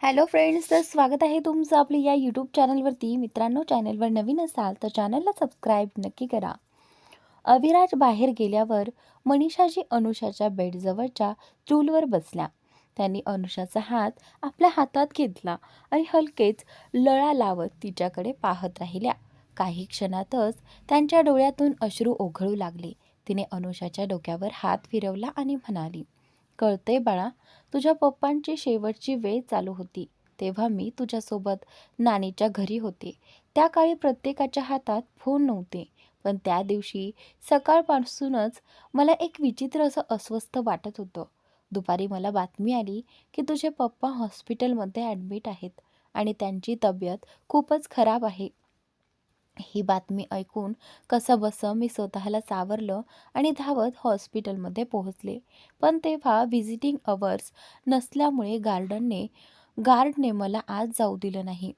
Hello friends, तर स्वागत आहे तुमचं आपल्या या यूट्यूब चॅनलवरती. मित्रांनो, चॅनलवर नवीन असाल तर चॅनलला सबस्क्राईब नक्की करा. अविराज बाहेर गेल्यावर मनीषाजी अनुषाच्या बेडजवळच्या चूलवर बसल्या. त्यांनी अनुषाचा हात आपल्या हातात घेतला आणि हलकेच लळा लावत तिच्याकडे पाहत राहिल्या. काही क्षणातच त्यांच्या डोळ्यातून अश्रू ओघळू लागले. तिने अनुषाच्या डोक्यावर हात फिरवला आणि म्हणाली, "कळतंय बाळा, तुझ्या पप्पांची शेवटची वेळ चालू होती तेव्हा मी तुझ्यासोबत नानीच्या घरी होते. त्या काळी प्रत्येकाच्या हातात फोन नव्हते, पण त्या दिवशी सकाळपासूनच मला एक विचित्र असं अस्वस्थ वाटत होतं. दुपारी मला बातमी आली की तुझे पप्पा हॉस्पिटलमध्ये ॲडमिट आहेत आणि त्यांची तब्येत खूपच खराब आहे. ही बातमी ऐकून कसंबसं मी स्वतःला सावरलं आणि धावत हॉस्पिटलमध्ये पोहोचले. पण तेव्हा व्हिजिटिंग अवर्स नसल्यामुळे गार्डने मला आज जाऊ दिलं नाही.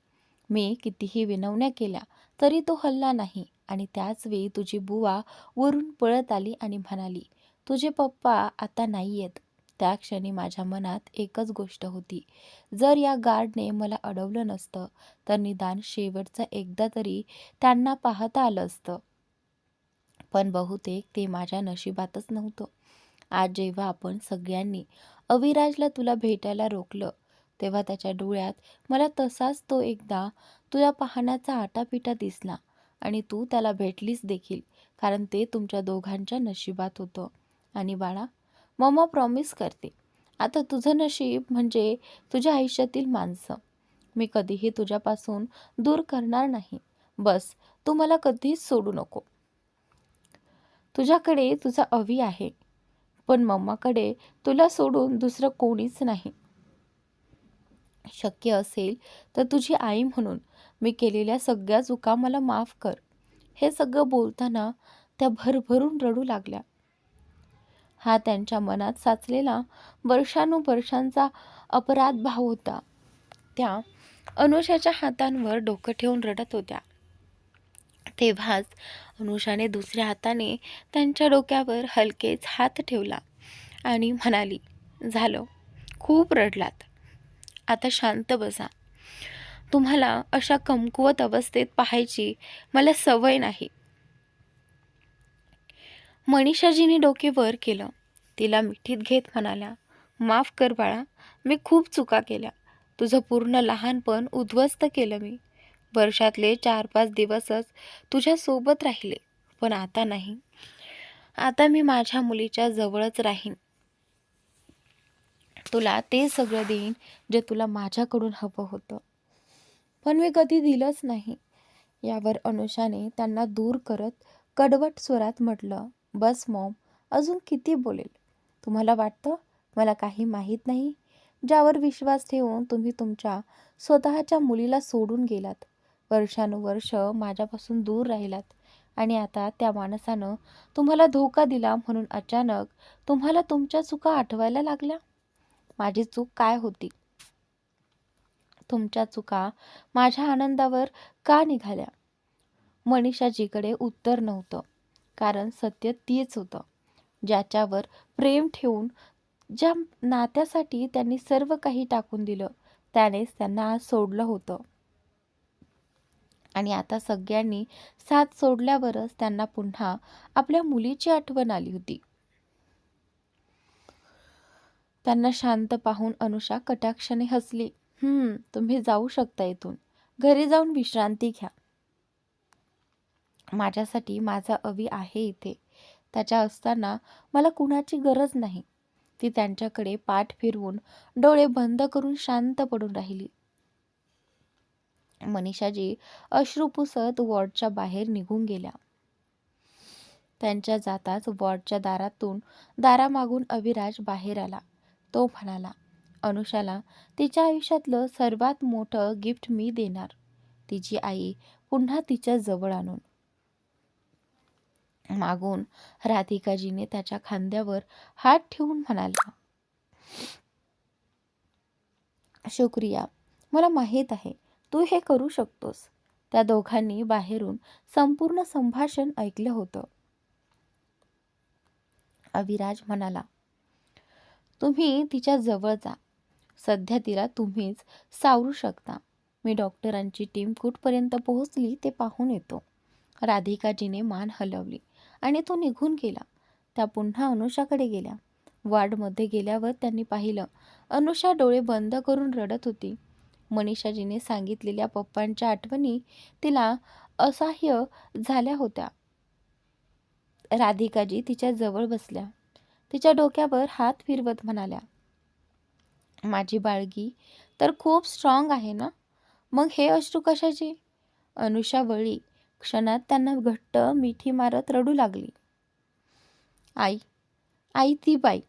मी कितीही विनवण्या केल्या तरी तो हलला नाही आणि त्याच वेळी तुझी बुवा वरून पळत आली आणि म्हणाली, तुझे पप्पा आता नाही आहेत. त्या क्षणी माझ्या मनात एकच गोष्ट होती, जर या गार्डने मला अडवलं नसतं तर निदान शेवटचं एकदा तरी त्यांना पाहता आलं असतं. पण बहुतेक ते माझ्या नशिबातच नव्हतं. आज जेव्हा आपण सगळ्यांनी अविराजला तुला भेटायला रोखलं तेव्हा त्याच्या डोळ्यात मला तसाच तो एकदा तुला पाहण्याचा आटापिटा दिसला आणि तू त्याला भेटलीस देखील, कारण ते तुमच्या दोघांच्या नशिबात होतं. आणि बाळा, मम्मा प्रॉमिस करते, आता तुझं नशीब म्हणजे तुझ्या आयुष्यातील माणसं. मी कधीही तुझ्यापासून दूर करणार नाही. बस तू मला कधीच सोडू नको. तुझ्याकडे तुझा अवी आहे, पण मम्माकडे तुला सोडून दुसरं कोणीच नाही. शक्य असेल तर तुझी आई म्हणून मी केलेल्या सगळ्या चुका मला माफ कर." हे सगळं बोलताना त्या भरभरून रडू लागल्या. हा त्यांच्या मनात साचलेला वर्षानुवर्षांचा अपराध भाव होता. त्या अनुषाच्या हातांवर डोकं ठेवून रडत होत्या. तेव्हाच अनुषाने दुसऱ्या हाताने त्यांच्या डोक्यावर हलकेच हात ठेवला आणि म्हणाली, "झालं, खूप रडलात. आता शांत बसा. तुम्हाला अशा कमकुवत अवस्थेत पाहायची मला सवय नाही." मनीषाजीने डोके वर केलं. तिला मिठीत घेत म्हणाल्या, "माफ कर बाळा, मी खूप चुका केल्या. तुझं पूर्ण लहानपण उद्ध्वस्त केलं मी. वर्षातले 4-5 दिवसच तुझ्या सोबत राहिले, पण आता नाही. आता मी माझ्या मुलीच्या जवळच राहीन. तुला ते सगळं देईन जे तुला माझ्याकडून हवं होतं, पण मी कधी दिलंच नाही." यावर अनुषाने त्यांना दूर करत कडवट स्वरात म्हटलं, "बस मॉम, अजून किती बोलेल? तुम्हाला वाटतं मला काही माहीत नाही? ज्यावर विश्वास ठेवून तुम्ही तुमच्या स्वतःच्या मुलीला सोडून गेलात, वर्षानुवर्ष माझ्यापासून दूर राहिलात आणि आता त्या माणसानं तुम्हाला धोका दिला म्हणून अचानक तुम्हाला तुमच्या चुका आठवायला लागल्या? माझी चूक काय होती? तुमच्या चुका माझ्या आनंदावर का निघाल्या?" मनीषाजीकडे उत्तर नव्हतं, कारण सत्य तीच होतं. ज्याच्यावर प्रेम ठेवून, ज्या नात्यासाठी त्यांनी सर्व काही टाकून दिलं, त्यानेच त्यांना आज सोडलं होतं. आणि आता सगळ्यांनी साथ सोडल्यावरच त्यांना पुन्हा आपल्या मुलीची आठवण आली होती. त्यांना शांत पाहून अनुषा कटाक्षाने हसली. तुम्ही जाऊ शकता इथून. घरी जाऊन विश्रांती घ्या. माझ्यासाठी माझा अवी आहे इथे. त्याच्या असताना मला कुणाची गरज नाही." ती त्यांच्याकडे पाठ फिरवून डोळे बंद करून शांत पडून राहिली. मनीषाजी अश्रू पुसत वॉर्डच्या बाहेर निघून गेल्या. त्यांच्या जाताच वॉर्डच्या दारामागून अविराज बाहेर आला. तो म्हणाला, "अनुषाला तिच्या आयुष्यातलं सर्वात मोठं गिफ्ट मी देणार, तिची आई पुन्हा तिच्या जवळ आणून." मागून राधिकाजीने त्याच्या खांद्यावर हात ठेवून म्हणाला, "शुक्रिया, मला माहीत आहे तू हे करू शकतोस." त्या दोघांनी बाहेरून संपूर्ण संभाषण ऐकलं होतं. अविराज म्हणाला, "तुम्ही तिच्या जवळ जा. सध्या तिला तुम्हीच सावरू शकता. मी डॉक्टरांची टीम कुठपर्यंत पोहोचली ते पाहून येतो. राधिकाजीने मान हलवली आणि तो निघून गेला. त्या पुन्हा अनुषाकडे गेल्या. वॉर्डमध्ये गेल्यावर त्यांनी पाहिलं, अनुषा डोळे बंद करून रडत होती. मनीषाजीने सांगितलेल्या पप्पांच्या आठवणी तिला असह्य झाल्या होत्या. राधिकाजी तिच्या जवळ बसल्या. तिच्या डोक्यावर हात फिरवत म्हणाल्या, माझी बाळगी तर खूप स्ट्रॉंग आहे ना, मग हे अश्रू कशाचे? अनुषा वळली. क्षणात त्यांना घट्ट मिठी मारत रडू लागली. आई, आई ती बाई,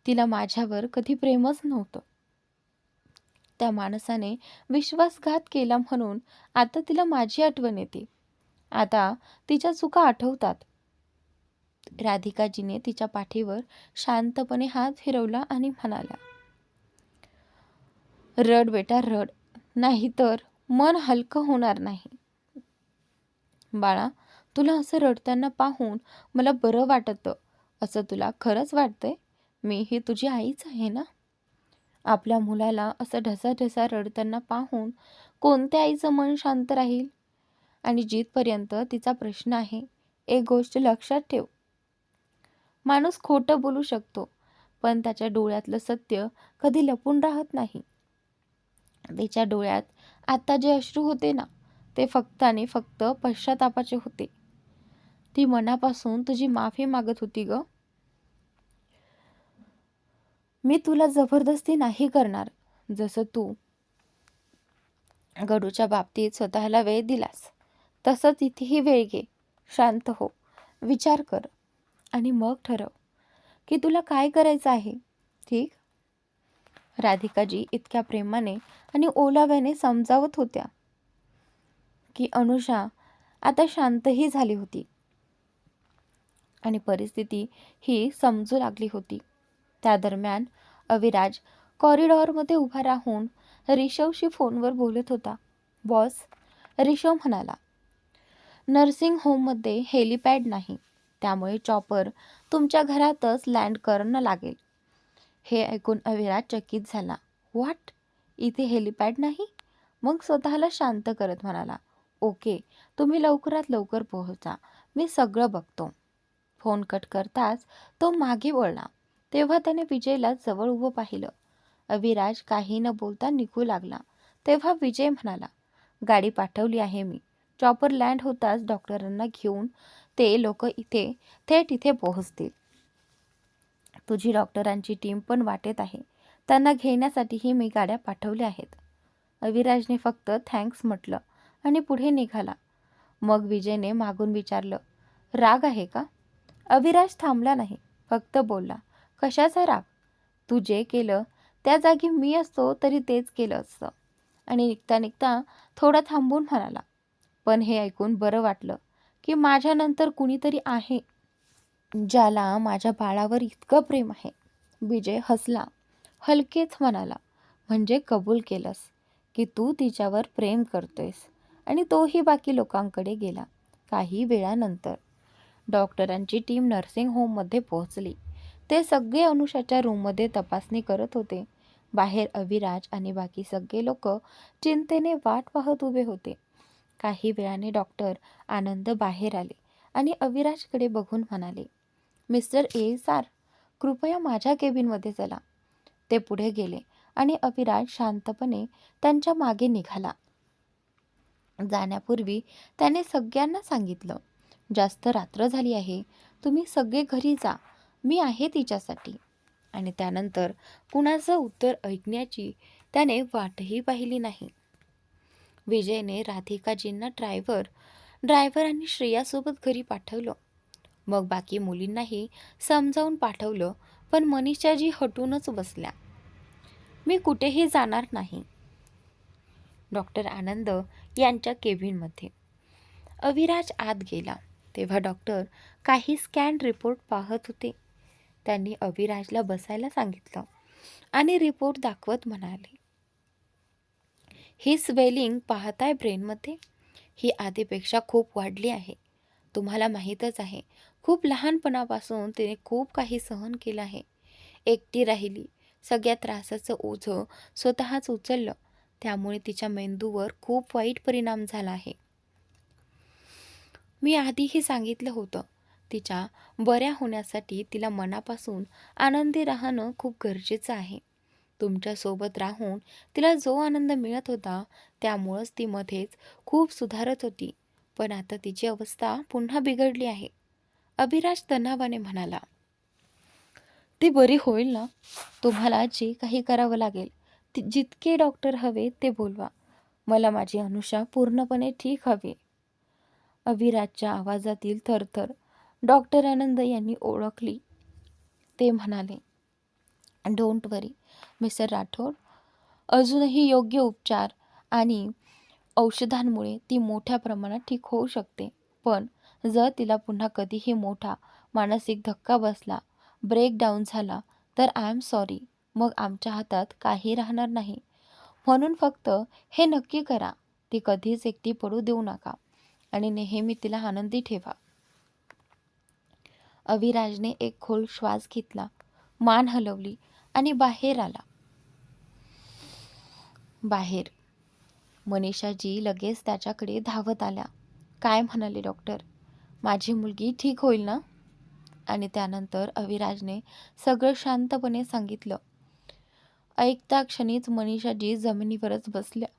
तिला माझ्यावर कधी प्रेमच नव्हतं. त्या माणसाने विश्वासघात केला म्हणून आता तिला माझी आठवण येते. आता तिच्या चुका आठवतात. राधिकाजीने तिच्या पाठीवर शांतपणे हात फिरवला आणि म्हणाल्या, रड बेटा रड, नाहीतर मन हलकं होणार नाही. बाळा, तुला असं रडताना पाहून मला बरं वाटतं. असं तुला खरंच वाटतंय? मी ही तुझी आईच आहे ना. आपल्या मुलाला असं ढसाढसा रडताना पाहून कोणत्या आईचं मन शांत राहील? आणि जिथपर्यंत तिचा प्रश्न आहे, एक गोष्ट लक्षात ठेव, माणूस खोटं बोलू शकतो, पण त्याच्या डोळ्यातलं सत्य कधी लपून राहत नाही. तिच्या डोळ्यात आता जे अश्रू होते ना, ते फक्त आणि फक्त पश्चातापाचे होते. ती मनापासून तुझी माफी मागत होती ग. मी तुला जबरदस्ती नाही करणार. जसं तू गडूच्या बाबतीत स्वतःला वेळ दिलास, तसंच इथेही वेळ घे. शांत हो, विचार कर आणि मग ठरव की तुला काय करायचं आहे. ठीक? राधिकाजी इतक्या प्रेमाने आणि ओलाव्याने समजावत होत्या की अनुषा आता शांतही झाली होती आणि परिस्थिती ही समजू लागली होती. त्या दरम्यान अविराज कॉरिडॉरमध्ये उभा राहून रिषवशी फोनवर बोलत होता. बॉस, रिषव म्हणाला, नर्सिंग होममध्ये हेलिपॅड नाही, त्यामुळे चॉपर तुमच्या घरातच लँड करणं लागेल. हे ऐकून अविराज चकित झाला. व्हॉट? इथे हेलिपॅड नाही? मग स्वतःला शांत करत म्हणाला, ओके, तुम्ही लवकरात लवकर पोहोचा, मी सगळं बघतो. फोन कट करताच तो मागे वळला. तेव्हा त्याने विजयला जवळ उभं पाहिलं. अविराज काही न बोलता निघू लागला. तेव्हा विजय म्हणाला, गाडी पाठवली आहे मी. चॉपर लँड होताच डॉक्टरांना घेऊन ते लोक थेट इथे पोहोचतील. तुझी डॉक्टरांची टीम पण वाटेत आहे. त्यांना घेण्यासाठीही मी गाड्या पाठवल्या आहेत. अविराजने फक्त थँक्स म्हटलं आणि पुढे निघाला. मग विजयने मागून विचारलं, राग आहे का? अविराज थांबला नाही, फक्त बोलला, कशाचा राग? तू जे केलं त्या जागी मी असतो तरी तेच केलं असतं. आणि निघता निघता थोडा थांबून म्हणाला, पण हे ऐकून बरं वाटलं की माझ्यानंतर कुणीतरी आहे ज्याला माझ्या बाळावर इतकं प्रेम आहे. विजय हसला, हलकेच म्हणाला, म्हणजे कबूल केलंस की तू तिच्यावर प्रेम करतोयस. आणि तोही बाकी लोकांकडे गेला. काही वेळानंतर डॉक्टरांची टीम नर्सिंग होममध्ये पोहोचली. ते सगळे अनुषाच्या रूममध्ये तपासणी करत होते. बाहेर अविराज आणि बाकी सगळे लोक चिंतेने वाट पाहत उभे होते. काही वेळाने डॉक्टर आनंद बाहेर आले आणि अविराजकडे बघून म्हणाले, मिस्टर ASR, कृपया माझ्या केबिनमध्ये चला. ते पुढे गेले आणि अविराज शांतपणे त्यांच्या मागे निघाला. जाण्यापूर्वी त्याने सगळ्यांना सांगितलं, जास्त रात्र झाली आहे, तुम्ही सगळे घरी जा, मी आहे तिच्यासाठी. आणि त्यानंतर कुणाचं उत्तर ऐकण्याची त्याने वाटही पाहिली नाही. विजयने राधिकाजींना ड्रायव्हर आणि श्रेयासोबत घरी पाठवलं. मग बाकी मुलींनाही समजावून पाठवलं, पण मनीषाजी हटूनच बसल्या. मी कुठेही जाणार नाही. डॉक्टर आनंद यांच्या केबिनमध्ये अविराज आत गेला. तेव्हा डॉक्टर काही स्कॅन रिपोर्ट पाहत होते. त्यांनी अविराजला बसायला सांगितलं आणि रिपोर्ट दाखवत म्हणाले, ही स्वेलिंग पाहताय ब्रेनमध्ये, ही आधीपेक्षा खूप वाढली आहे. तुम्हाला माहीतच आहे, खूप लहानपणापासून तिने खूप काही सहन केलं आहे. एकटी राहिली, सगळ्या त्रासाचं ओझं स्वतःच उचललं. त्यामुळे तिच्या मेंदूवर खूप वाईट परिणाम झाला आहे. मी आधीही सांगितलं होतं, तिच्या बऱ्या होण्यासाठी तिला मनापासून आनंदी राहणं खूप गरजेचं आहे. तुमच्यासोबत राहून तिला जो आनंद मिळत होता त्यामुळंच ती मध्येच खूप सुधारत होती. पण आता तिची अवस्था पुन्हा बिघडली आहे, अभिराज तणावाने म्हणाला. ती बरी होईल ना? तुम्हाला जे काही करावं लागेल, जितके डॉक्टर हवे ते बोलवा. मला माझी अनुषा पूर्णपणे ठीक हवी. अभिराजच्या आवाजातील थरथर डॉक्टर आनंद यांनी ओळखली. ते म्हणाले, डोंट वरी मिस्टर राठोड. अजूनही योग्य उपचार आणि औषधांमुळे ती मोठ्या प्रमाणात ठीक होऊ शकते. पण जर तिला पुन्हा कधीही मोठा मानसिक धक्का बसला, ब्रेकडाऊन झाला, तर आय एम सॉरी, मग आमच्या हातात काही राहणार नाही. म्हणून फक्त हे नक्की करा, ती कधीच एकटी पडू देऊ नका आणि नेहमी तिला आनंदी ठेवा. अभिराजने एक खोल श्वास घेतला, मान हलवली आणि बाहेर आला. बाहेर मनीषाजी लगेच त्याच्याकडे धावत आल्या. काय म्हणाले डॉक्टर? माझी मुलगी ठीक होईल ना? आणि त्यानंतर अभिराजने सगळं शांतपणे सांगितलं. ऐकता क्षणीच मनीषाजी जमिनीवरच बसल्या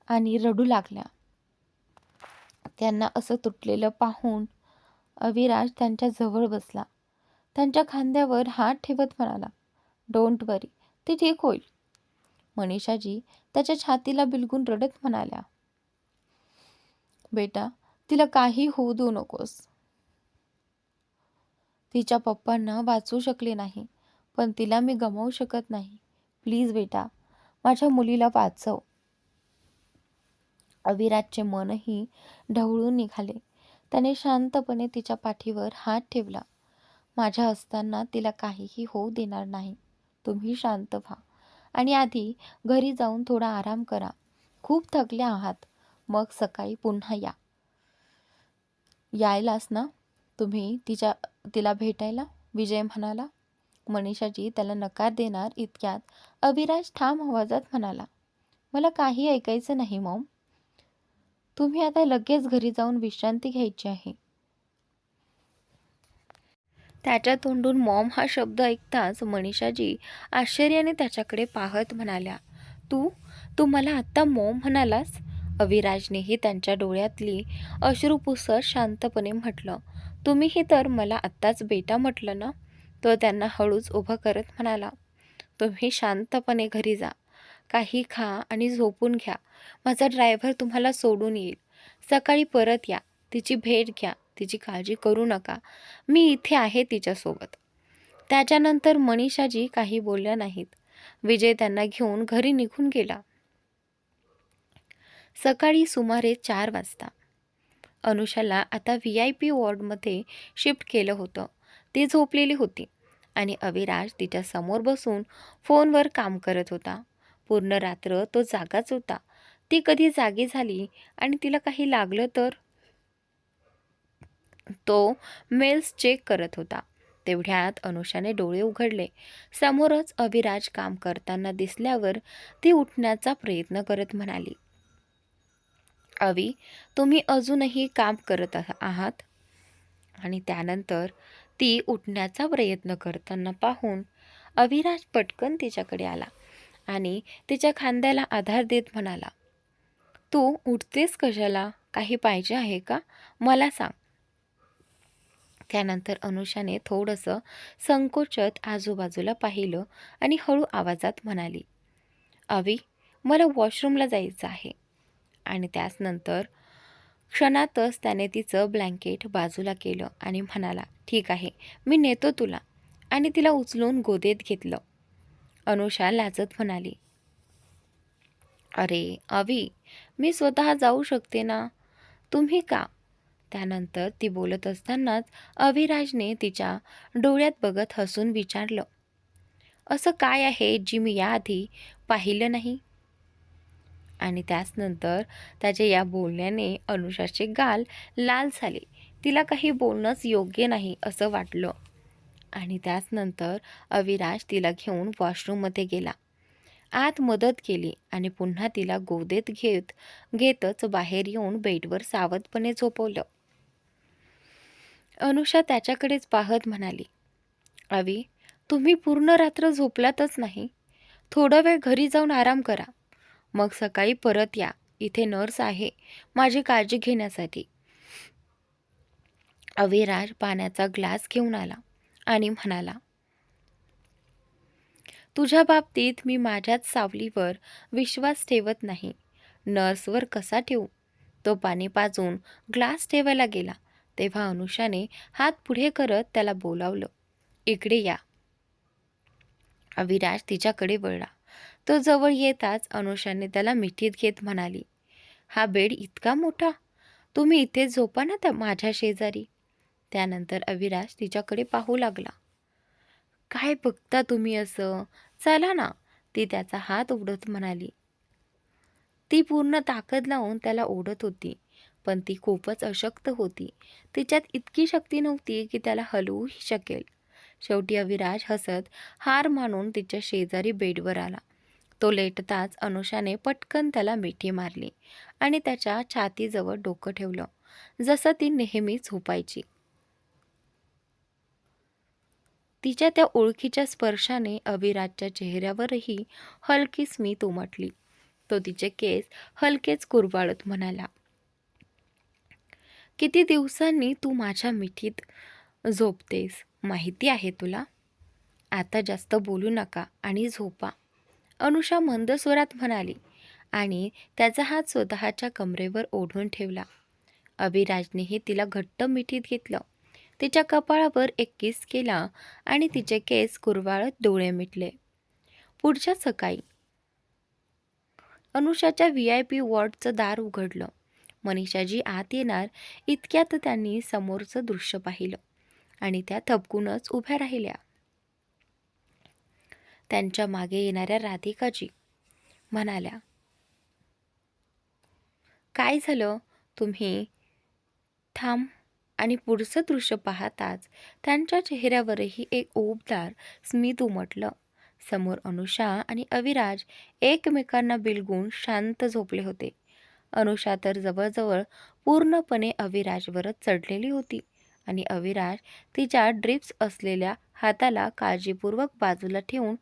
आणि रडू लागल्या. त्यांना असं तुटलेलं पाहून अभिराज त्यांच्या जवळ बसला. त्यांच्या खांद्यावर हात ठेवत म्हणाला, डोंट वरी, ती ठीक होईल. मनीषाजी त्याच्या छातीला बिलगून रडत म्हणाल्या, बेटा, तिला काही होऊ देऊ नकोस. तिच्या पप्पांना वाचवू शकले नाही, पण तिला मी गमावू शकत नाही. प्लीज बेटा, माझ्या मुलीला वाचव. अभिराजचे मनही ढवळून निघाले. त्याने शांतपणे तिच्या पाठीवर हात ठेवला. माझ्या असताना तिला काहीही होऊ देणार नाही. तुम्ही शांत व्हा आणि आधी घरी जाऊन थोडा आराम करा. खूप थकले आहात. मग सकाळी पुन्हा या. यायलाच ना तुम्ही तिला भेटायला? विजय म्हणाला. मनीषाजी त्याला नकार देणार इतक्यात अभिराज ठाम आवाजात म्हणाला, मला काही ऐकायचं नाही मॉम. तुम्ही आता लगेच घरी जाऊन विश्रांती घ्यायची आहे. त्याच्या तोंडून मॉम हा शब्द ऐकताच मनीषाजी आश्चर्याने त्याच्याकडे पाहत म्हणाल्या, तू मला आत्ता मॉम म्हणालास? अभिराजनेही त्यांच्या डोळ्यातली अश्रू पुसत शांतपणे म्हटलं, तुम्हीही तर मला आत्ताच बेटा म्हटलं ना? तो त्यांना हळूच उभं करत म्हणाला, तुम्ही शांतपणे घरी जा. काही खा आणि झोपून घ्या. माझा ड्रायव्हर तुम्हाला सोडून येईल. सकाळी परत या. तिची भेट घ्या. तिची काळजी करू नका. मी इथे आहे तिच्यासोबत. त्याच्यानंतर मनीषाजी काही बोलल्या नाहीत. विजय त्यांना घेऊन घरी निघून गेला. सकाळी सुमारे 4 वाजता अनुषाला आता VIP वॉर्डमध्ये शिफ्ट केलं होतं. ती झोपलेली होती आणि अभिराज तिच्या समोर बसून फोनवर काम करत होता. पूर्ण रात्र तो जागाच होता. ती कधी जागी झाली आणि तिला काही लागलं तर तो मेल्स चेक करत होता. तेवढ्यात अनुषाने डोळे उघडले. समोरच अभिराज काम करताना दिसल्यावर ती उठण्याचा प्रयत्न करत म्हणाली, अवी, तुम्ही अजूनही काम करत आहात? आणि त्यानंतर ती उठण्याचा प्रयत्न करताना पाहून अभिराज पटकन तिच्याकडे आला आणि तिच्या खांद्याला आधार देत म्हणाला, तू उठतेस कशाला? काही पाहिजे आहे का? मला सांग. त्यानंतर अनुषाने थोडंसं संकोचत आजूबाजूला पाहिलं आणि हळू आवाजात म्हणाली, अवी, मला वॉशरूमला जायचं आहे. आणि त्यानंतर क्षणातच त्याने तिचं ब्लँकेट बाजूला केलं आणि म्हणाला, ठीक आहे, मी नेतो तुला. आणि तिला उचलून गोदेत घेतलं. अनुषा लाजत म्हणाली, अरे अवी, मी स्वतः जाऊ शकते ना, तुम्ही का? त्यानंतर ती बोलत असतानाच अभिराजने तिच्या डोळ्यात बघत हसून विचारलं, असं काय आहे जी मी याआधी पाहिलं नाही? आणि त्याचनंतर त्याच्या या बोलण्याने अनुषाचे गाल लाल झाले. तिला काही बोलणंच योग्य नाही असं वाटलं आणि त्याचनंतर अविराज तिला घेऊन वॉशरूममध्ये गेला. आत मदत केली आणि पुन्हा तिला गोदेत घेतच बाहेर येऊन बेडवर सावधपणे झोपवलं. अनुषा त्याच्याकडेच पाहत म्हणाली, अवी, तुम्ही पूर्ण रात्र झोपलातच नाही. थोडा वेळ घरी जाऊन आराम करा. मग सकाळी परत या. इथे नर्स आहे माझी काळजी घेण्यासाठी. अविराज पाण्याचा ग्लास घेऊन आला आणि म्हणाला, तुझ्या बाबतीत मी माझ्याच सावलीवर विश्वास ठेवत नाही. नर्सवर कसा ठेवू? तो पाणी पाजून ग्लास ठेवायला गेला तेव्हा अनुषाने हात पुढे करत त्याला बोलावलं, इकडे या. अविराज तिच्याकडे वळला. तो जवळ येताच अनुषाने त्याला मिठीत घेत म्हणाली, हा बेड इतका मोठा? तुम्ही इथे झोपा ना त्या माझ्या शेजारी. त्यानंतर अविराज तिच्याकडे पाहू लागला. काय बघता तुम्ही असं? चला ना, ती त्याचा हात ओढत म्हणाली. ती पूर्ण ताकद लावून त्याला ओढत होती, पण ती खूपच अशक्त होती. तिच्यात इतकी शक्ती नव्हती की त्याला हलवूही शकेल. शेवटी अविराज हसत हार मानून तिच्या शेजारी बेडवर आला. तो लेटताच अनुषाने पटकन त्याला मिठी मारली आणि त्याच्या छातीजवळ डोकं ठेवलं, जसं ती नेहमी झोपायची. तिच्या त्या ओळखीच्या स्पर्शाने अविराजच्या चेहऱ्यावरही हलकी स्मित उमटली. तो तिचे केस हलकेच कुरवाळत म्हणाला, किती दिवसांनी तू माझ्या मिठीत झोपतेस माहिती आहे तुला? आता जास्त बोलू नका आणि झोपा, अनुषा मंद स्वरात म्हणाली आणि त्याचा हात स्वतःच्या कमरेवर ओढून ठेवला. अविराजनेही तिला घट्ट मिठीत घेतलं. तिच्या कपाळावर एक किस केला आणि तिचे केस कुरवाळत डोळे मिटले. पुढच्या सकाळी अनुषाच्या VIP वॉर्डचं दार उघडलं. मनीषाजी आत येणार इतक्यात त्यांनी समोरचं दृश्य पाहिलं आणि त्या थबकूनच उभ्या राहिल्या. त्यांच्या मागे येणाऱ्या राधिकाजी म्हणाल्या, काय झालं? तुम्ही थांब. आणि पुढचं दृश्य पाहताच त्यांच्या चेहऱ्यावरही एक ऊबदार स्मित उमटलं. समोर अनुषा आणि अविराज एकमेकांना बिलगून शांत झोपले होते. अनुषा तर जवळजवळ पूर्णपणे अविराजवरच चढलेली होती आणि अविराज तिच्या ड्रिप्स असलेल्या हाताला काळजीपूर्वक बाजूला ठेवून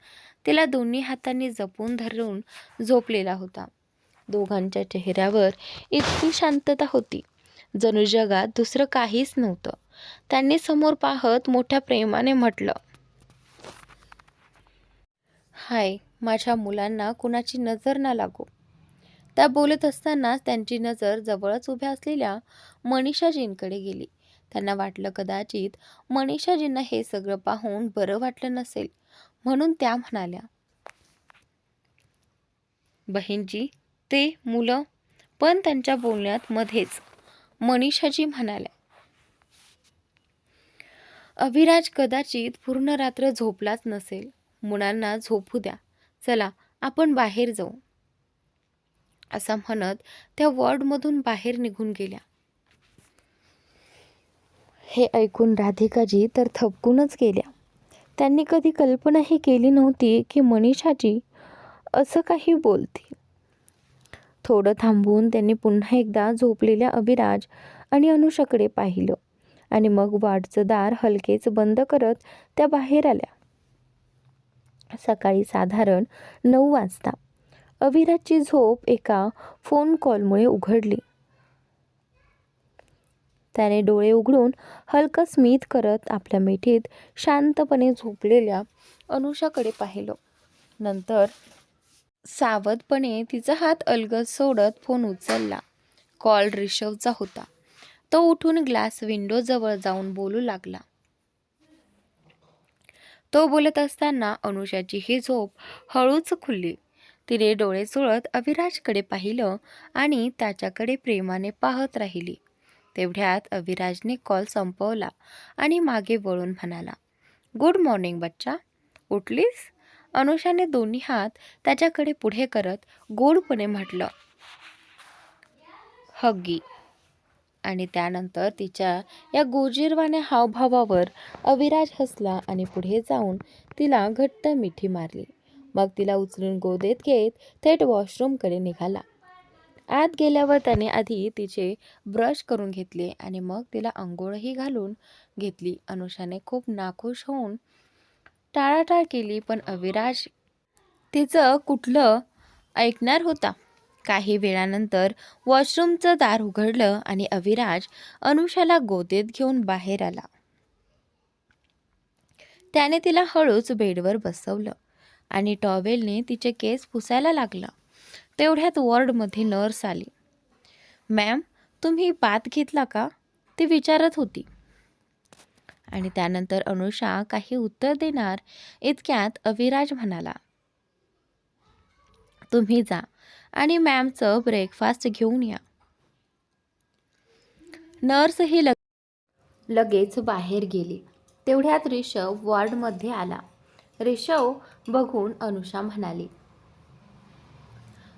तिला दोन्ही हातांनी जपून धरून झोपलेला होता. दोघांच्या चेहऱ्यावर इतकी शांतता होती जणू जगात दुसरं काहीच नव्हतं. त्यांनी समोर पाहत मोठ्या प्रेमाने म्हटलं, हाय, माझ्या मुलांना कुणाची नजर ना लागो. त्या बोलत असतानाच त्यांची नजर जवळच उभ्या असलेल्या मनीषाजींकडे गेली. त्यांना वाटलं कदाचित मनीषाजींना हे सगळं पाहून बरं वाटलं नसेल, म्हणून त्या म्हणाल्या, बहीणजी, ते मुलं. पण त्यांच्या बोलण्यात मध्येच मनीषाजी म्हणाल्या, अविराज कदाचित पूर्ण रात्र झोपलाच नसेल. मुलांना झोपू द्या. चला आपण बाहेर जाऊ. असं म्हणत त्या वॉर्डमधून बाहेर निघून गेल्या. हे ऐकून राधिकाजी तर थबकूनच गेल्या. त्यांनी कधी कल्पनाही केली नव्हती की मनीषाजी असं काही बोलतील. थोडं थांबून त्यांनी पुन्हा एकदा झोपलेल्या अविराज आणि अनुषाकडे पाहिलं आणि मग वाटचं दार हलकेच बंद करत त्या बाहेर आल्या. सकाळी साधारण 9 वाजता अविराजची झोप एका फोन कॉलमुळे उघडली. त्याने डोळे उघडून हलकं स्मित करत आपल्या मिठीत शांतपणे झोपलेल्या अनुषाकडे पाहिलं. नंतर सावधपणे तिचा हात अलगद सोडत फोन उचलला. कॉल ऋषवचा होता. तो उठून ग्लास विंडो जवळ जाऊन बोलू लागला. तो बोलत असताना अनुषाची ही झोप हळूच खुलली. तिने डोळे चोळत अविराजकडे पाहिलं आणि त्याच्याकडे प्रेमाने पाहत राहिली. तेवढ्यात अविराजने कॉल संपवला आणि मागे वळून म्हणाला, गुड मॉर्निंग बच्चा, उठलीस? अनुषाने दोन्ही हात त्याच्याकडे पुढे करत गोडपणे म्हटलं, हग्गी. आणि त्यानंतर तिच्या या गोजीरवाण्या हावभावावर अविराज हसला आणि पुढे जाऊन तिला घट्ट मिठी मारली. मग तिला उचलून गोदेत घेत थेट वॉशरूमकडे निघाला. आत गेल्यावर त्याने आधी तिचे ब्रश करून घेतले आणि मग तिला अंघोळही घालून घेतली. अनुषाने खूप नाखुश होऊन टाळाटाळ केली, पण अविराज तिचं कुठलं ऐकणार होता. काही वेळानंतर वॉशरूमचं दार उघडलं आणि अविराज अनुषाला गोदेत घेऊन बाहेर आला. त्याने तिला हळूच बेडवर बसवलं आणि टॉवेलने तिचे केस पुसायला लागला. तेवढ्यात वॉर्डमध्ये नर्स आली. मॅम, तुम्ही बाथ घेतला का, ती विचारत होती. आणि त्यानंतर अनुषा काही उत्तर देणार इतक्यात अविराज म्हणाला, तुम्ही जा आणि मॅमचं ब्रेकफास्ट घेऊन या. नर्स ही लगेच बाहेर गेली. तेवढ्यात ऋषव वॉर्डमध्ये आला. ऋषव बघून अनुषा म्हणाली,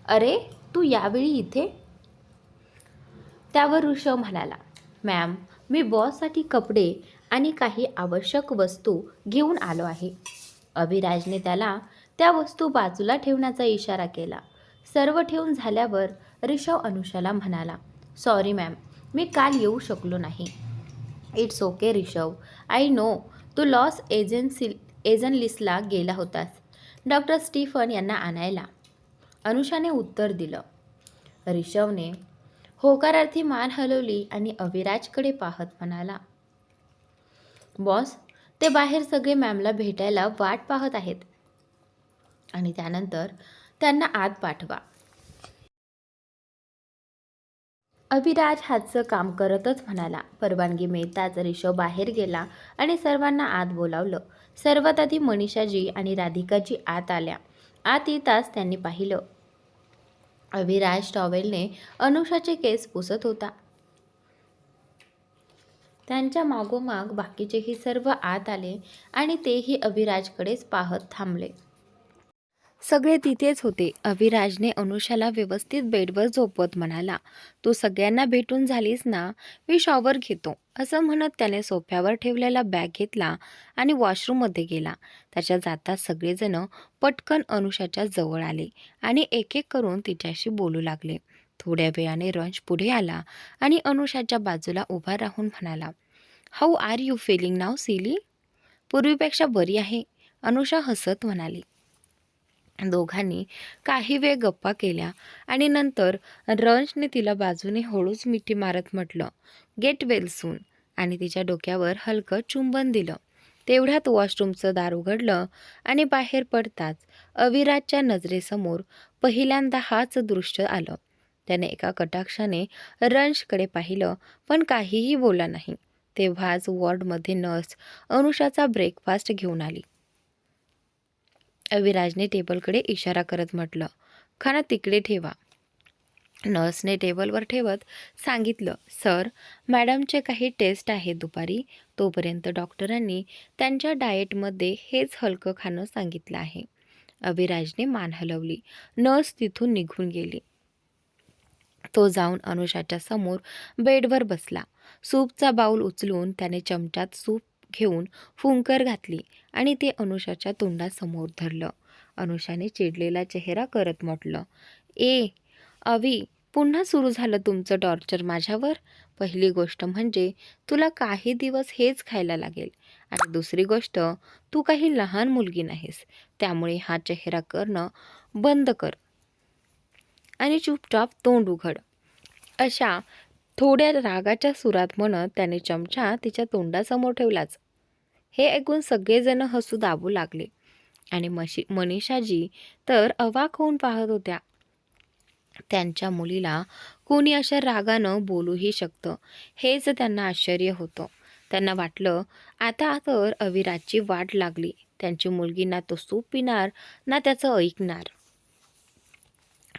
अरे तू यावेळी इथे? त्यावर ऋषव म्हणाला, मॅम, मी बॉससाठी कपडे आणि काही आवश्यक वस्तू घेऊन आलो आहे. अविराजने त्याला त्या वस्तू बाजूला ठेवण्याचा इशारा केला. सर्व ठेवून झाल्यावर ऋषव अनुषाला म्हणाला, सॉरी मॅम, मी काल येऊ शकलो नाही. It's okay Rishav, I know तू लॉस एजन्सला गेला होतास डॉक्टर स्टीफन यांना आणायला. अनुषाने उत्तर दिलं. ऋषवने होकारार्थी मान हलवली आणि अविराजकडे पाहत म्हणाला, बॉस, ते बाहेर सगळे मॅमला भेटायला वाट पाहत आहेत आणि त्यानंतर त्यांना आत पाठवा. अविराज हातचं काम करतच म्हणाला. परवानगी मिळताच ऋषव बाहेर गेला आणि सर्वांना आत बोलावलं. सर्वात आधी मनीषाजी आणि राधिकाजी आत आल्या. आत येताच त्यांनी पाहिलं, अविराज टॉवेलने अनुषाचे केस पुसत होता. त्यांच्या मागोमाग बाकीचेही सर्व आत आले आणि तेही अविराजकडेच पाहत थांबले. सगळे तिथेच होते. अविराजने अनुषाला व्यवस्थित बेडवर झोपवत म्हणाला, तू सगळ्यांना भेटून झालीस ना, मी शॉवर घेतो, असं म्हणत त्याने सोफ्यावर ठेवलेला बॅग घेतला आणि वॉशरूममध्ये गेला. त्याच्या जातात सगळेजण पटकन अनुषाच्या जवळ आले आणि एक एक करून तिच्याशी बोलू लागले. थोड्या वेळाने रंज पुढे आला आणि अनुषाच्या बाजूला उभा राहून म्हणाला, how are you feeling now silly? पूर्वीपेक्षा बरी आहे, अनुषा हसत म्हणाली. दोघांनी काही वेळ गप्पा केल्या आणि नंतर रंजने तिला बाजूने हळूच मिठी मारत म्हटलं, गेट वेल सून, आणि तिच्या डोक्यावर हलकं चुंबन दिलं. तेवढ्यात वॉशरूमचं दार उघडलं आणि बाहेर पडताच अविराजच्या नजरेसमोर पहिल्यांदा हाच दृश्य आलं. त्याने एका कटाक्षाने रंजकडे पाहिलं, पण काहीही बोलला नाही. तेव्हाच वॉर्डमध्ये नर्स अनुषाचा ब्रेकफास्ट घेऊन आली. अविराजने टेबलकडे इशारा करत म्हटलं, खाना तिकडे ठेवा. नर्सने टेबलवर ठेवत सांगितलं, सर, मॅडमचे काही टेस्ट आहेत दुपारी, तोपर्यंत डॉक्टरांनी त्यांच्या डाएटमध्ये हेच हलकं खाणं सांगितलं आहे. अविराजने मान हलवली. नर्स तिथून निघून गेली. तो जाऊन अनुषाच्या समोर बेडवर बसला. सूपचा बाऊल उचलून त्याने चमच्यात सूप घेऊन फुंकर घातली आणि ते अनुषाच्या तोंडासमोर धरलं. अनुषाने चिडलेला चेहरा करत म्हटलं, अवी, पुन्हा सुरू झालं तुमचं टॉर्चर माझ्यावर. पहिली गोष्ट म्हणजे तुला काही दिवस हेच खायला लागेल आणि दुसरी गोष्ट, तू काही लहान मुलगी नाहीस, त्यामुळे हा चेहरा करणं बंद कर आणि चुपचाप तोंड उघड. अशा थोड्या रागाच्या सुरात म्हणत त्याने चमचा तिच्या तोंडासमोर ठेवलाच. हे ऐकून सगळेजण हसू दाबू लागले आणि मनीषाजी तर अवाक होऊन पाहत होत्या. त्यांच्या मुलीला कोणी अशा रागानं बोलूही शकतं, हेच त्यांना आश्चर्य होतं. त्यांना वाटलं, आता तर अविराजची वाट लागली. त्यांची मुलगी ना तो सूप पिणार ना त्याचं ऐकणार.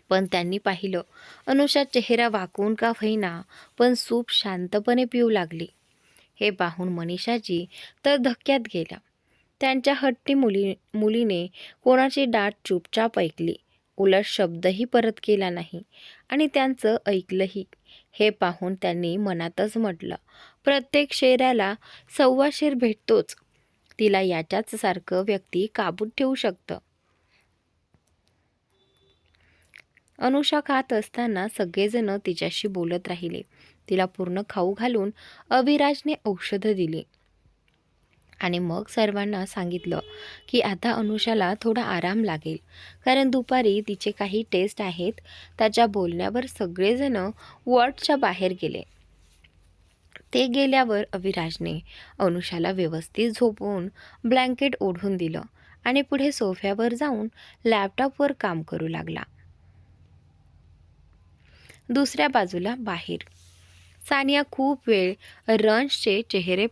पण त्यांनी पाहिलं, अनुषा चेहरा वाकवून का होईना, पण सूप शांतपणे पिऊ लागली. हे पाहून मनीषाजी तर धक्क्यात गेल्या. त्यांच्या हट्टी मुलीने कोणाची डाट चुपचाप ऐकली उलट शब्दही परत केला नाही आणि त्यांचं ऐकलंही. हे पाहून त्यांनी मनातच म्हटलं, प्रत्येक शेऱ्याला सव्वा शेर भेटतोच. तिला याच्याच सारखं व्यक्ती काबूत ठेवू शकतं. अनुषा खात असताना सगळेजण तिच्याशी बोलत राहिले. तिला पूर्ण खाऊ घालून अविराजने औषधं दिली आणि मग सर्वांना सांगितलं की आता अनुषाला थोडा आराम लागेल, कारण दुपारी तिचे काही टेस्ट आहेत. त्याच्या बोलण्यावर सगळेजण वॉर्डच्या बाहेर गेले. ते गेल्यावर अविराजने अनुषाला व्यवस्थित झोपवून ब्लँकेट ओढून दिलं आणि पुढे सोफ्यावर जाऊन लॅपटॉपवर काम करू लागला. दुसऱ्या बाजूला बाहेर सानिया खूप वेळ रंशचे चेहरे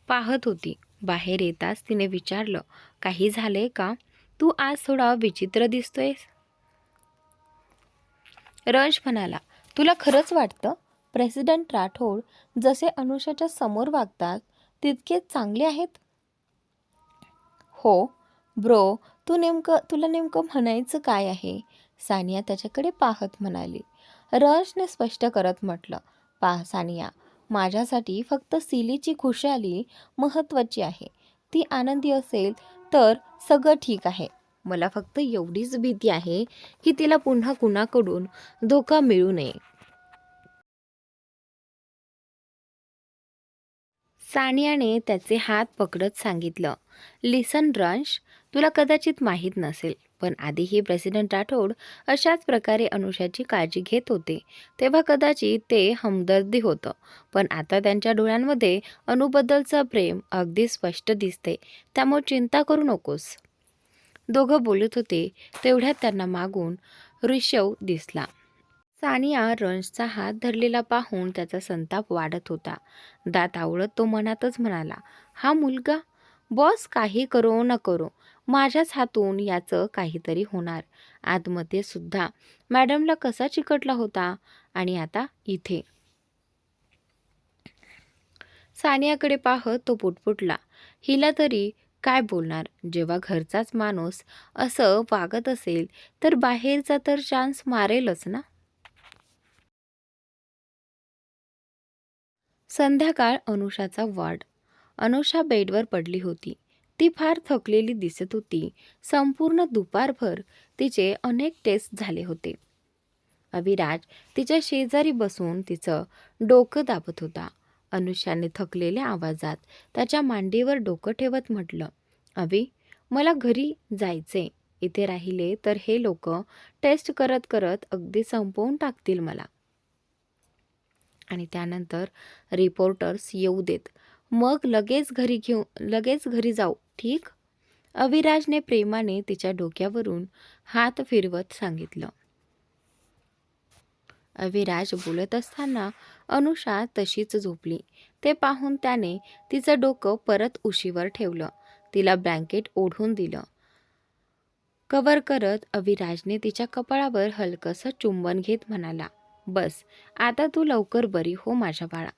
पाहत होती. बाहेर येताच तिने विचारलं, काही झालंय का? तू आज थोडा विचित्र दिसतोयस. रंश म्हणाला, तुला खरंच वाटतं प्रेसिडेंट राठोड जसे अनुषाच्या समोर वागतात तितकेच चांगले आहेत? हो ब्रो, तुला नेमकं म्हणायचं काय आहे? सानिया त्याच्याकडे पाहत म्हणाली. रंशने स्पष्ट करत म्हटलं, पहा सानिया, माझ्यासाठी फक्त सिलीची खुशाली महत्त्वाची आहे. ती आनंदी असेल तर सगळं ठीक आहे. मला फक्त एवढीच भीती आहे की तिला पुन्हा कुणाकडून धोका मिळू नये. सानियाने त्याचे हात पकडत सांगितलं, लिसन रंश, तुला कदाचित माहीत नसेल, पण आधीही प्रेसिडेंट राठोड अशाच प्रकारे अनुषाची काळजी घेत होते. तेव्हा कदाचित ते हमदर्दी होतं, पण आता त्यांच्या डोळ्यांमध्ये अनुबद्दलचं प्रेम अगदी स्पष्ट दिसते. त्यामुळे चिंता करू नकोस. दोघं बोलत होते तेवढ्यात त्यांना मागून ऋषव दिसला. सानिया रंशचा हात धरलेला पाहून त्याचा संताप वाढत होता. दात आवळत तो मनातच म्हणाला, हा मुलगा, बॉस काही करो न करो माझ्याच हातून याचं काहीतरी होणार. आतमध्ये सुद्धा मॅडमला कसा चिकटला होता आणि आता इथे. सानियाकडे पाहत तो पुटपुटला, हिला तरी काय बोलणार? जेव्हा घरचाच माणूस असं वागत असेल तर बाहेरचा तर चान्स मारेलच ना. संध्याकाळ अनुषाचा वॉर्ड. अनुषा बेडवर पडली होती. ती फार थकलेली दिसत होती. संपूर्ण दुपारभर तिचे अनेक टेस्ट झाले होते. अविराज तिच्या शेजारी बसून तिचं डोकं दाबत होता. अनुषाने थकलेल्या आवाजात त्याच्या मांडीवर डोकं ठेवत म्हटलं, अवी, मला घरी जायचे. इथे राहिले तर हे लोक टेस्ट करत करत अगदी संपवून टाकतील मला. आणि त्यानंतर रिपोर्टर्स येऊ देत, मग लगेच घरी जाऊ, ठीक? अविराजने प्रेमाने तिच्या डोक्यावरून हात फिरवत सांगितलं. अविराज बोलत असताना अनुषा तशीच झोपली. ते पाहून त्याने तिचं डोकं परत उशीवर ठेवलं. तिला ब्लँकेट ओढून दिलं. कव्हर करत अविराजने तिच्या कपाळावर हलकंसं चुंबन घेत म्हणाला, बस, आता तू लवकर बरी हो माझ्या बाळा.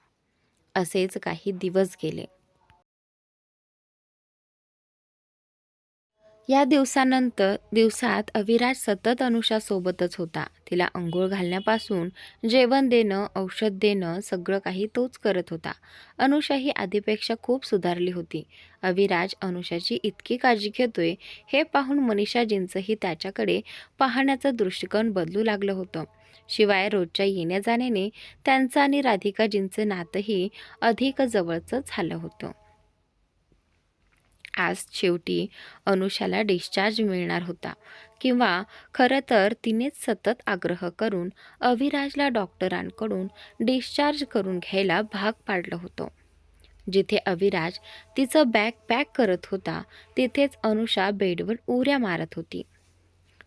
असेच काही दिवस गेले. या दिवसात अविराज सतत अनुषासोबतच होता. तिला अंघोळ घालण्यापासून जेवण देणं, औषध देणं सगळं काही तोच करत होता. अनुषा ही आधीपेक्षा खूप सुधारली होती. अविराज अनुषाची इतकी काळजी घेतोय हे पाहून मनीषाजींचंही त्याच्याकडे पाहण्याचं दृष्टिकोन बदलू लागलं होतं. शिवाय रोजच्या येण्या जाण्याने त्यांचं आणि राधिकाजींचं नातंही अधिक जवळचं झालं होतं. आज शेवटी अनुषाला डिस्चार्ज मिळणार होता, किंवा खरं तर तिनेच सतत आग्रह करून अविराजला डॉक्टरांकडून डिस्चार्ज करून घ्यायला भाग पाडलं होतं. जिथे अविराज तिचं बॅग पॅक करत होता तिथेच अनुषा बेडवर उड्या मारत होती.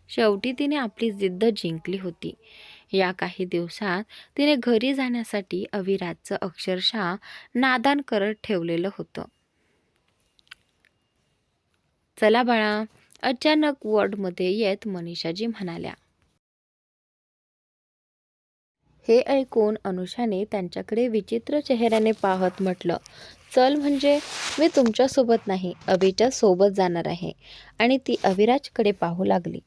शेवटी तिने आपली जिद्द जिंकली होती. या काही दिवसात तिने घरी जाण्यासाठी अविराजचं अक्षरशः नादान करत ठेवलेलं होतं. चला बाळा, अचानक वॉर्डमध्ये येत मनीषाजी म्हणाल्या. हे ऐकून अनुषाने त्यांच्याकडे विचित्र चेहऱ्याने पाहत म्हटलं, चल म्हणजे मी तुमच्यासोबत नाही, अभिच्या सोबत जाणार आहे. आणि ती अविराजकडे पाहू लागली.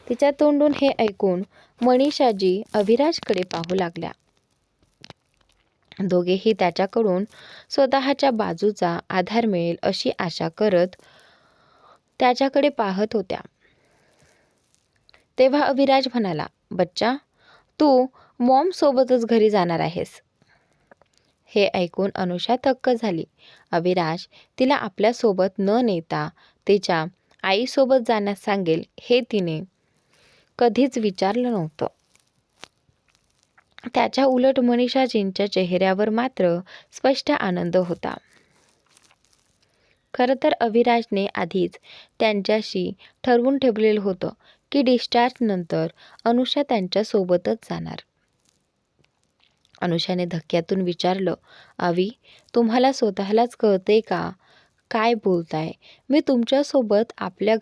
तिच्या तोंडून हे ऐकून मनीषाजी अविराजकडे पाहू लागल्या. दोघेही त्याच्याकडून स्वतःच्या बाजूचा आधार मिळेल अशी आशा करत त्याच्याकडे पाहत होत्या. तेव्हा अविराज म्हणाला, बच्चा, तू मॉम सोबतच घरी जाणार आहेस. हे ऐकून अनुषा थक्क झाली. अविराज तिला आपल्यासोबत न नेता तिच्या आईसोबत जाण्यास सांगेल हे तिने कधीच विचारलं नव्हतं. त्याच्या उलट मनीषाजींच्या चेहऱ्यावर मात्र स्पष्ट आनंद होता. खरं तर अविराजने आधीच त्यांच्याशी ठरवून ठेवलेलं होतं की डिस्चार्ज नंतर अनुषा त्यांच्यासोबतच जाणार. अनुषाने धक्क्यातून विचारलं, अवी, तुम्हाला स्वतःलाच कळते का काय बोलताय? मी तुमच्यासोबत आपल्या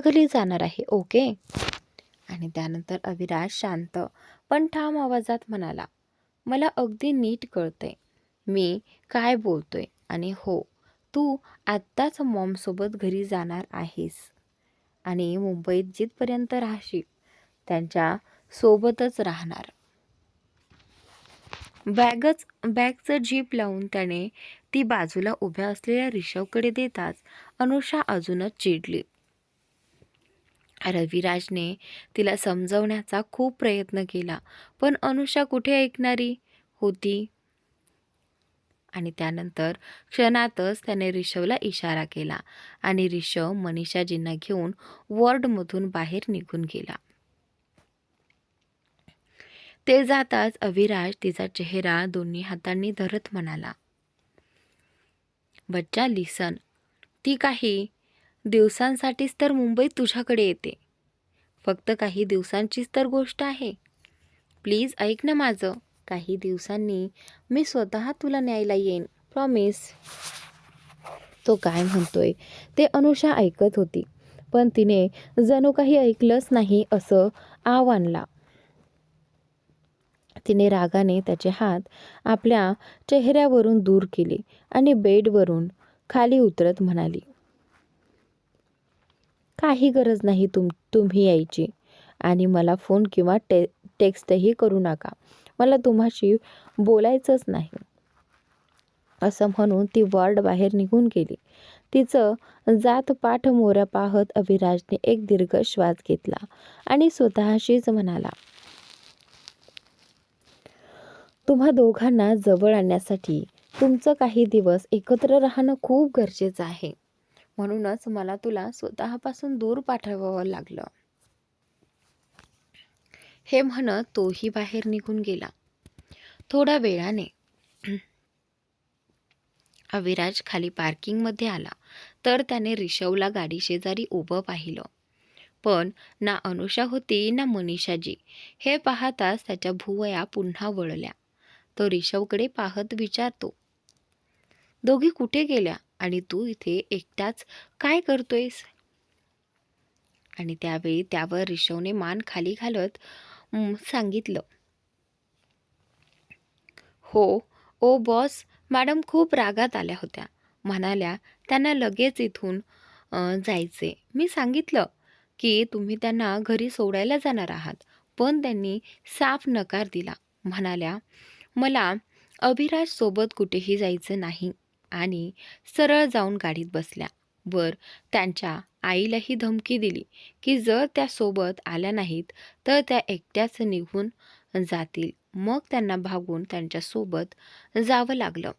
घरी जाणार आहे, ओके? आणि त्यानंतर अविराज शांत पण ठाम आवाजात म्हणाला, मला अगदी नीट कळतंय मी काय बोलतोय आणि हो, तू आत्ताच मॉमसोबत घरी जाणार आहेस आणि मुंबईत जिथपर्यंत राहशील त्यांच्या सोबतच राहणार. बॅगचं जीप लावून त्याने ती बाजूला उभ्या असलेल्या ऋषवकडे देताच अनुषा अजूनच चिडली. रविराजने तिला समजवण्याचा खूप प्रयत्न केला, पण अनुषा कुठे ऐकणारी होती. आणि त्यानंतर क्षणातच त्याने ऋषवला इशारा केला आणि ऋषव मनीषाजींना घेऊन वॉर्डमधून बाहेर निघून गेला. ते जाताच अविराज तिचा चेहरा दोन्ही हातांनी धरत म्हणाला, बच्चा लिसन, ती काही दिवसांसाठीच तर मुंबईत तुझ्याकडे येते. फक्त काही दिवसांचीच तर गोष्ट आहे. प्लीज ऐक ना माझं. काही दिवसांनी मी स्वतः तुला न्यायला येईन, प्रॉमिस. तो काय म्हणतोय ते अनुषा ऐकत होती, पण तिने जणू काही ऐकलंच नाही असं आव आणला. तिने रागाने त्याचे हात आपल्या चेहऱ्यावरून दूर केले आणि बेडवरून खाली उतरत म्हणाली, काही गरज नाही तुम्ही यायची आणि मला फोन किंवा टेक्स्टही करू नका. मला तुम्हाशी बोलायचंच नाही. असं म्हणून ती वॉर्ड बाहेर निघून गेली. तिचं जात पाठ मोऱ्या पाहत अविराजने एक दीर्घ श्वास घेतला आणि स्वतःशीच म्हणाला, तुम्हा दोघांना जवळ आणण्यासाठी तुमचं काही दिवस एकत्र राहणं खूप गरजेचं आहे. म्हणूनच मला तुला स्वतःपासून दूर पाठवावं लागलं. हे म्हणत तोही बाहेर निघून गेला. थोड्या वेळाने अविराज खाली पार्किंगमध्ये आला तर त्याने ऋषवला गाडी शेजारी उभं पाहिलं, पण ना अनुषा होती ना मनीषाजी. हे पाहताच त्याच्या भुवया पुन्हा वळल्या. तो ऋषवकडे पाहत विचारतो, दोघी कुठे गेल्या आणि तू इथे एकटाच काय करतोयस? आणि त्यावेळी त्यावर ऋषवने मान खाली घालत सांगितलं, हो ओ बॉस, मॅडम खूप रागात आल्या होत्या. म्हणाल्या त्यांना लगेच इथून जायचे. मी सांगितलं की तुम्ही त्यांना घरी सोडायला जाणार आहात, पण त्यांनी साफ नकार दिला. म्हणाल्या मला अभिराज सोबत कुठेही जायचं नाही आणि सरळ जाऊन गाडीत बसल्या. वर त्यांच्या आईलाही धमकी दिली की जर त्या सोबत आल्या नाहीत तर त्या एकट्याच निघून जातील. मग त्यांना भागून त्यांच्यासोबत जावं लागलं.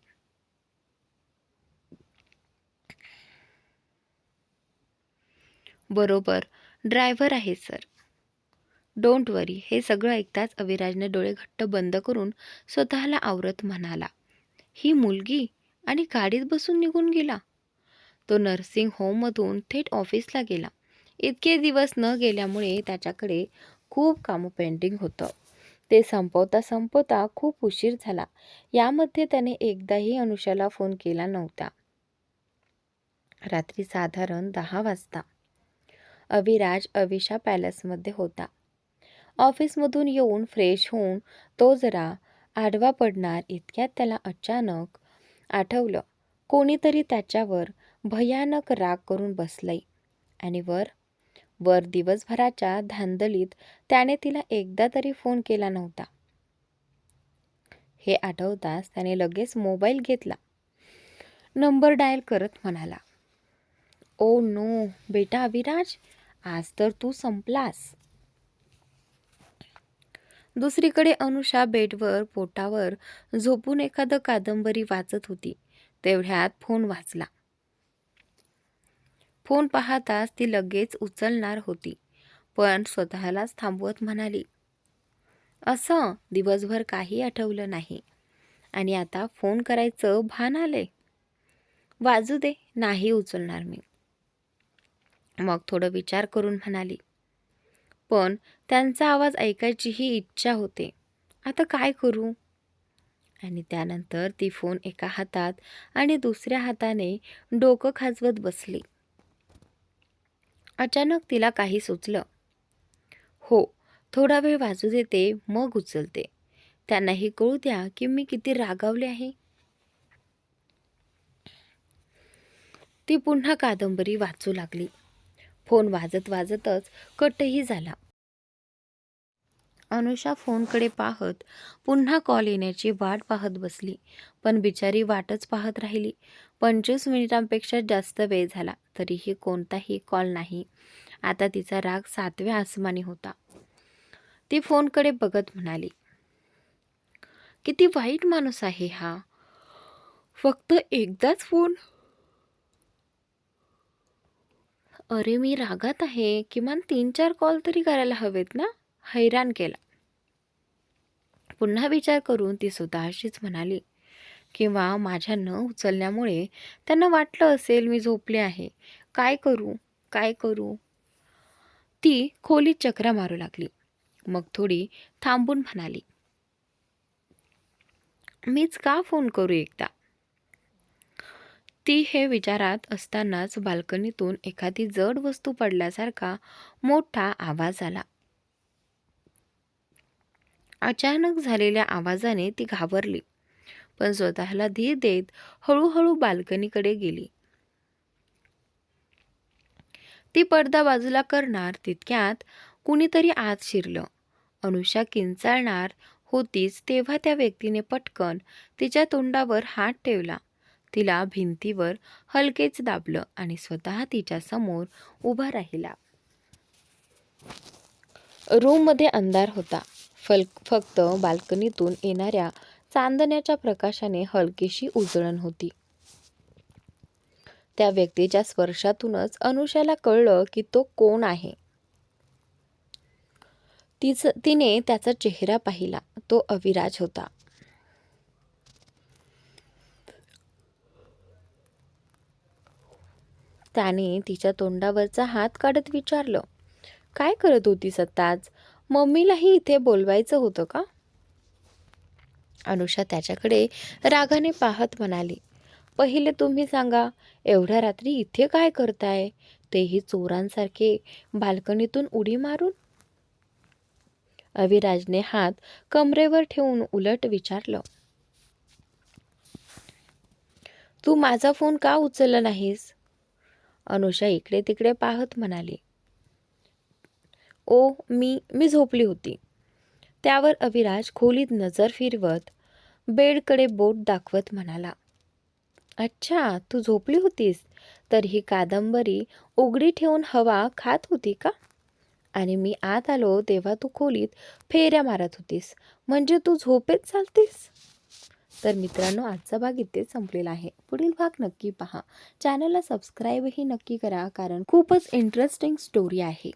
बरोबर ड्रायव्हर आहे सर. डोंट वरी. हे सगळं ऐकताच अविराजने डोळे घट्ट बंद करून स्वतःला आवरत म्हणाला, ही मुलगी आणि गाडीत बसून निघून गेला. तो नर्सिंग होममधून थेट ऑफिसला गेला. इतके दिवस न गेल्यामुळे त्याच्याकडे खूप कामं पेंडिंग होतं. ते संपवता खूप उशीर झाला. यामध्ये त्याने एकदाही अनुषाला फोन केला नव्हता. रात्री साधारण 10 वाजता अविराज अविशा पॅलेसमध्ये होता. ऑफिसमधून येऊन फ्रेश होऊन तो जरा आडवा पडणार इतक्यात त्याला अचानक आठवलं, कोणीतरी त्याच्यावर भयानक राग करून बसलंय आणि वर वर दिवसभराच्या धांदलीत त्याने तिला एकदा तरी फोन केला नव्हता. हे आठवताच त्याने लगेच मोबाईल घेतला. नंबर डायल करत म्हणाला, ओ नो बेटा अविराज, आज तर तू संपलास. दुसरीकडे अनुषा बेडवर पोटावर झोपून एखादं कादंबरी वाचत होती. तेवढ्यात फोन वाजला. फोन पाहताच ती लगेच उचलणार होती, पण स्वतःलाच थांबवत म्हणाली, असं दिवसभर काही आठवलं नाही आणि आता फोन करायचं भान आले. वाजू दे, नाही उचलणार मी. मग थोडं विचार करून म्हणाली, पण त्यांचा आवाज ऐकायचीही इच्छा होते. आता काय करू? आणि त्यानंतर ती फोन एका हातात आणि दुसऱ्या हाताने डोकं खाजवत बसली. अचानक तिला काही सुचलं. हो, थोडा वेळ वाजू देते, मग उचलते. त्यांनाही कळू द्या की मी किती रागावले आहे. ती पुन्हा कादंबरी वाचू लागली. फोन वाजत वाजतच कटही झाला. अनुषा फोनकडे पाहत पुन्हा कॉल येण्याची वाट पाहत बसली, पण बिचारी वाटच पाहत राहिली. 25 मिनिटांपेक्षा जास्त वेळ झाला तरीही कोणताही कॉल नाही. आता तिचा राग 7व्या आसमानी होता. ती फोनकडे बघत म्हणाली, किती वाईट माणूस आहे हा. फक्त एकदाच फोन. अरे मी रागात आहे, किमान 3-4 कॉल तरी करायला हवेत ना. हैराण केला. पुन्हा विचार करून ती स्वतःशीच म्हणाली, किंवा माझ्या न उचलण्यामुळे त्यांना वाटलं असेल मी झोपले आहे. काय करू काय करू. ती खोलीत चक्रा मारू लागली. मग थोडी थांबून म्हणाली, मीच का फोन करू एकदा. ती हे विचारात असतानाच बाल्कनीतून एखादी जड वस्तू पडल्यासारखा मोठा आवाज आला. अचानक झालेल्या आवाजाने ती घाबरली, पण स्वतःला धीर देत हळूहळू बाल्कनीकडे गेली. ती पडदा बाजूला करणार तितक्यात कुणीतरी आत शिरलं. अनुषा किंचाळणार होतीच तेव्हा त्या व्यक्तीने पटकन तिच्या तोंडावर हात ठेवला. तिला भिंतीवर हलकेच दाबलं आणि स्वतः तिच्या समोर उभा राहिला. रूममध्ये अंधार होता. फक्त बाल्कनीतून येणाऱ्या चांदण्याच्या प्रकाशाने हलकीशी उजळण होती. त्या व्यक्तीच्या स्पर्शातूनच अनुषाला कळलं की तो कोण आहे. तिने त्याचा चेहरा पाहिला. तो अविराज होता. त्याने तिच्या तोंडावरचा हात काढत विचारलं, काय करत होतीस आत्ताच? मम्मीलाही इथे बोलवायचं होतं का? अनुषा त्याच्याकडे रागाने पाहत म्हणाली, पहिले तुम्ही सांगा, एवढ्या रात्री इथे काय करताय? तेही चोरांसारखे बाल्कनीतून उडी मारून. अविराजने हात कमरेवर ठेवून उलट विचारलं, तू माझा फोन का उचलला नाहीस? अनुषा इकडे तिकडे पाहत म्हणाली, ओ मी झोपली होती. त्यावर अविराज खोलीत नजर फिरवत बेडकडे बोट दाखवत म्हणाला, अच्छा, तू झोपली होतीस, तर ही कादंबरी उघडी ठेवून हवा खात होती का? आणि मी आत आलो तेव्हा तू खोलीत फेऱ्या मारत होतीस, म्हणजे तू झोपेत चालतीस. तर मित्रांनो, आजचा भाग इथेच संपलेला आहे. पुढील भाग नक्की पहा. चॅनलला सबस्क्राईबही नक्की करा, कारण खूपच इंटरेस्टिंग स्टोरी आहे.